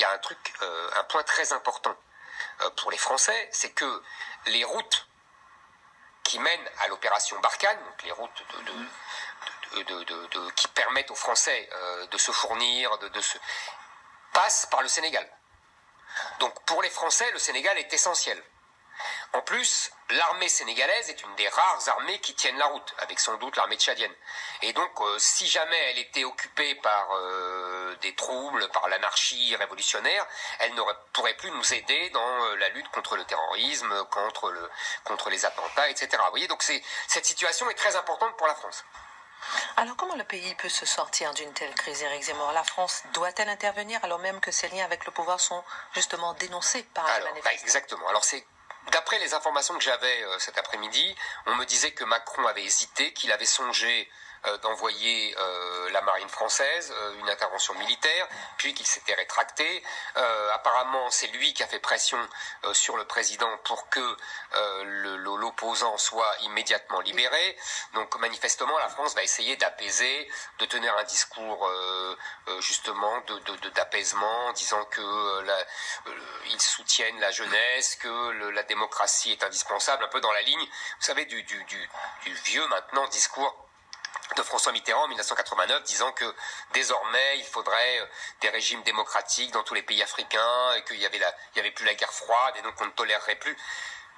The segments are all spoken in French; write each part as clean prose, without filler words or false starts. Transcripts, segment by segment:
y a un point très important pour les Français, c'est que les routes qui mènent à l'opération Barkhane, donc les routes qui permettent aux Français de se fournir, passent par le Sénégal. Donc pour les Français, le Sénégal est essentiel. En plus, l'armée sénégalaise est une des rares armées qui tiennent la route, avec sans doute l'armée tchadienne. Et donc, si jamais elle était occupée par des troubles, par l'anarchie révolutionnaire, elle ne pourrait plus nous aider dans la lutte contre le terrorisme, contre les attentats, etc. Vous voyez, donc cette situation est très importante pour la France. Alors comment le pays peut se sortir d'une telle crise, Éric Zemmour? La France doit-elle intervenir alors même que ses liens avec le pouvoir sont justement dénoncés par les manifestants? Exactement. Alors d'après les informations que j'avais cet après-midi, on me disait que Macron avait hésité, qu'il avait songé d'envoyer la marine française, une intervention militaire, puis qu'il s'était rétracté. Apparemment, c'est lui qui a fait pression sur le président pour que l'opposant soit immédiatement libéré. Donc manifestement, la France va essayer d'apaiser, de tenir un discours justement d'apaisement, en disant que ils soutiennent la jeunesse, que la démocratie est indispensable, un peu dans la ligne, vous savez, du vieux maintenant discours de François Mitterrand en 1989, disant que désormais il faudrait des régimes démocratiques dans tous les pays africains et qu'il y avait plus la guerre froide et donc on ne tolérerait plus.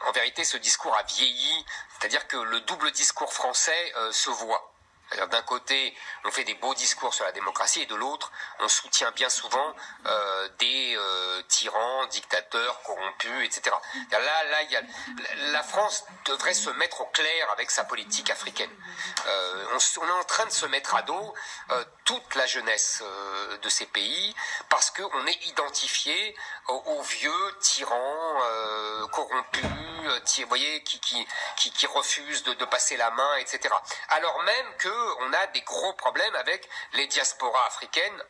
En vérité, ce discours a vieilli, c'est-à-dire que le double discours français se voit. C'est-à-dire d'un côté, on fait des beaux discours sur la démocratie et de l'autre, on soutient bien souvent des tyrans, dictateurs, corrompus, etc. La France devrait se mettre au clair avec sa politique africaine. On est en train de se mettre à dos toute la jeunesse de ces pays parce qu'on est identifié aux vieux tyrans corrompus, vous voyez, qui refusent de passer la main, etc. Alors même qu'on a des gros problèmes avec les diasporas africaines